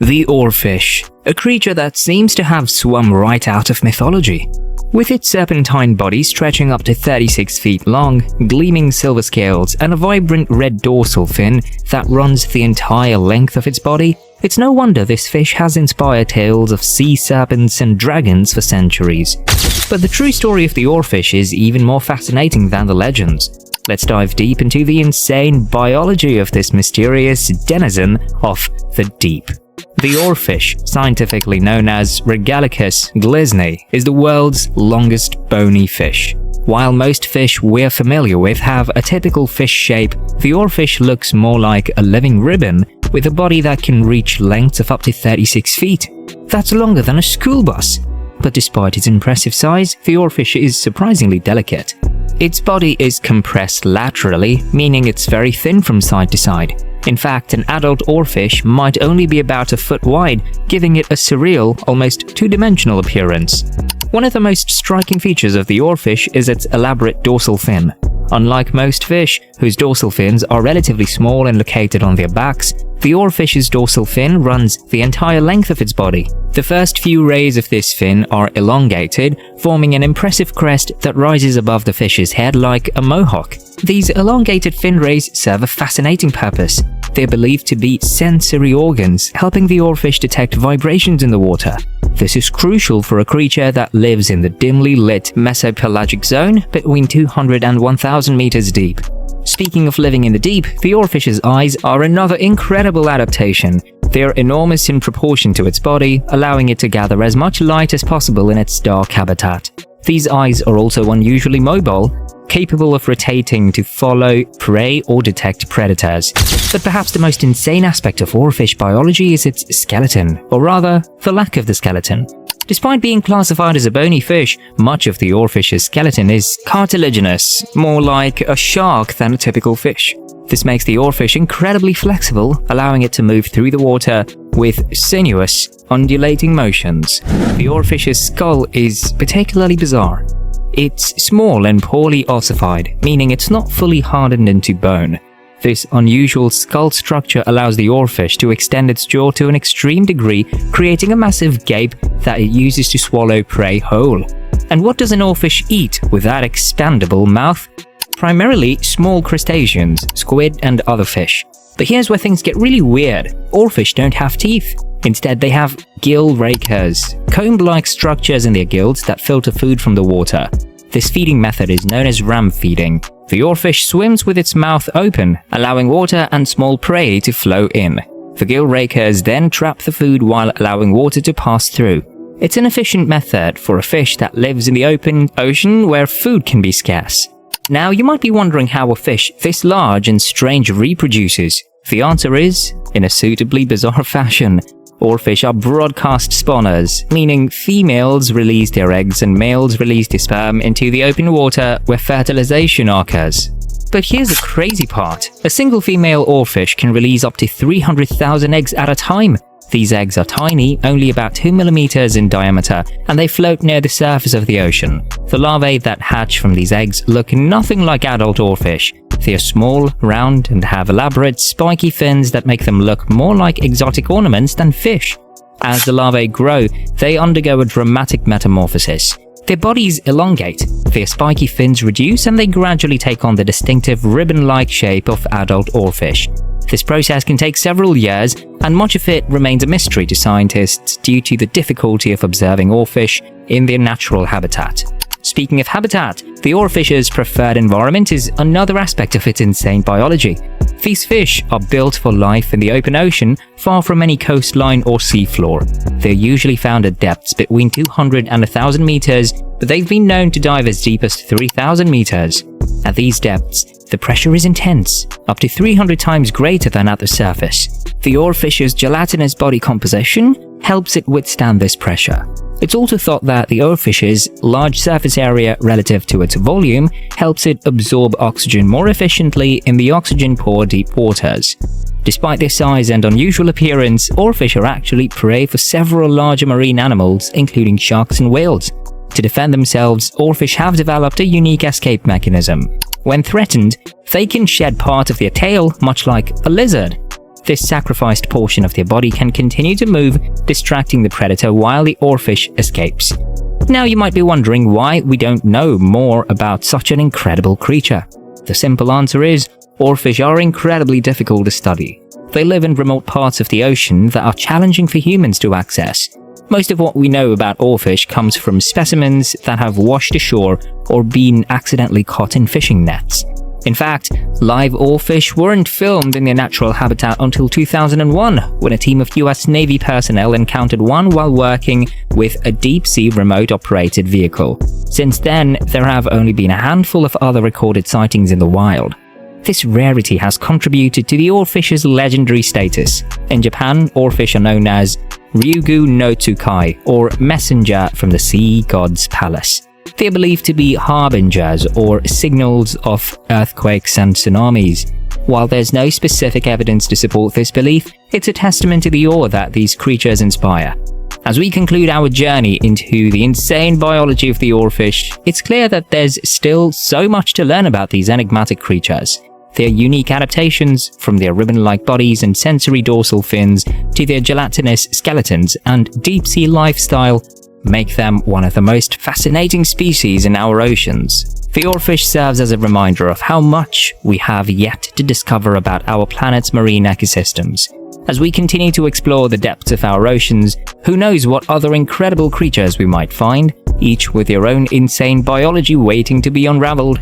The oarfish, a creature that seems to have swum right out of mythology. With its serpentine body stretching up to 36 feet long, gleaming silver scales, and a vibrant red dorsal fin that runs the entire length of its body, it's no wonder this fish has inspired tales of sea serpents and dragons for centuries. But the true story of the oarfish is even more fascinating than the legends. Let's dive deep into the insane biology of this mysterious denizen of the deep. The oarfish, scientifically known as Regalicus glisney, is the world's longest bony fish. While most fish we're familiar with have a typical fish shape, the oarfish looks more like a living ribbon with a body that can reach lengths of up to 36 feet. That's longer than a school bus. But despite its impressive size, the oarfish is surprisingly delicate. Its body is compressed laterally, meaning it's very thin from side to side. In fact, an adult oarfish might only be about a foot wide, giving it a surreal, almost two-dimensional appearance. One of the most striking features of the oarfish is its elaborate dorsal fin. Unlike most fish, whose dorsal fins are relatively small and located on their backs, the oarfish's dorsal fin runs the entire length of its body. The first few rays of this fin are elongated, forming an impressive crest that rises above the fish's head like a mohawk. These elongated fin rays serve a fascinating purpose. They're believed to be sensory organs, helping the oarfish detect vibrations in the water. This is crucial for a creature that lives in the dimly lit mesopelagic zone between 200 and 1000 meters deep. Speaking of living in the deep, the oarfish's eyes are another incredible adaptation. They're enormous in proportion to its body, allowing it to gather as much light as possible in its dark habitat. These eyes are also unusually mobile, capable of rotating to follow prey or detect predators. But perhaps the most insane aspect of oarfish biology is its skeleton, or rather, the lack of the skeleton. Despite being classified as a bony fish, much of the oarfish's skeleton is cartilaginous, more like a shark than a typical fish. This makes the oarfish incredibly flexible, allowing it to move through the water with sinuous, undulating motions. The oarfish's skull is particularly bizarre. It's small and poorly ossified, meaning it's not fully hardened into bone. This unusual skull structure allows the oarfish to extend its jaw to an extreme degree, creating a massive gape that it uses to swallow prey whole. And what does an oarfish eat with that expandable mouth? Primarily small crustaceans, squid and other fish. But here's where things get really weird. Oarfish don't have teeth. Instead, they have gill rakers, comb-like structures in their gills that filter food from the water. This feeding method is known as ram feeding. The oarfish swims with its mouth open, allowing water and small prey to flow in. The gill rakers then trap the food while allowing water to pass through. It's an efficient method for a fish that lives in the open ocean where food can be scarce. Now, you might be wondering how a fish this large and strange reproduces. The answer is, in a suitably bizarre fashion. Oarfish are broadcast spawners, meaning females release their eggs and males release their sperm into the open water where fertilization occurs. But here's the crazy part. A single female oarfish can release up to 300,000 eggs at a time. These eggs are tiny, only about 2 millimeters in diameter, and they float near the surface of the ocean. The larvae that hatch from these eggs look nothing like adult oarfish. They are small, round, and have elaborate, spiky fins that make them look more like exotic ornaments than fish. As the larvae grow, they undergo a dramatic metamorphosis. Their bodies elongate, their spiky fins reduce, and they gradually take on the distinctive ribbon-like shape of adult oarfish. This process can take several years, and much of it remains a mystery to scientists due to the difficulty of observing oarfish in their natural habitat. Speaking of habitat, the oarfish's preferred environment is another aspect of its insane biology. These fish are built for life in the open ocean, far from any coastline or seafloor. They're usually found at depths between 200 and 1000 meters, but they've been known to dive as deep as 3000 meters. At these depths, the pressure is intense, up to 300 times greater than at the surface. The oarfish's gelatinous body composition helps it withstand this pressure. It's also thought that the oarfish's large surface area relative to its volume helps it absorb oxygen more efficiently in the oxygen-poor deep waters. Despite their size and unusual appearance, oarfish are actually prey for several larger marine animals, including sharks and whales. To defend themselves, oarfish have developed a unique escape mechanism. When threatened, they can shed part of their tail, much like a lizard. this sacrificed portion of their body can continue to move, distracting the predator while the oarfish escapes. Now you might be wondering why we don't know more about such an incredible creature. The simple answer is, oarfish are incredibly difficult to study. They live in remote parts of the ocean that are challenging for humans to access. Most of what we know about oarfish comes from specimens that have washed ashore or been accidentally caught in fishing nets. In fact, live oarfish weren't filmed in their natural habitat until 2001, when a team of US Navy personnel encountered one while working with a deep-sea remote-operated vehicle. Since then, there have only been a handful of other recorded sightings in the wild. This rarity has contributed to the oarfish's legendary status. In Japan, oarfish are known as Ryugu no Tsukai, or messenger from the sea god's palace. They are believed to be harbingers or signals of earthquakes and tsunamis. While there's no specific evidence to support this belief, it's a testament to the awe that these creatures inspire. As we conclude our journey into the insane biology of the oarfish, it's clear that there's still so much to learn about these enigmatic creatures. Their unique adaptations, from their ribbon-like bodies and sensory dorsal fins to their gelatinous skeletons and deep-sea lifestyle, make them one of the most fascinating species in our oceans. The oarfish serves as a reminder of how much we have yet to discover about our planet's marine ecosystems. As we continue to explore the depths of our oceans, who knows what other incredible creatures we might find, each with their own insane biology waiting to be unraveled.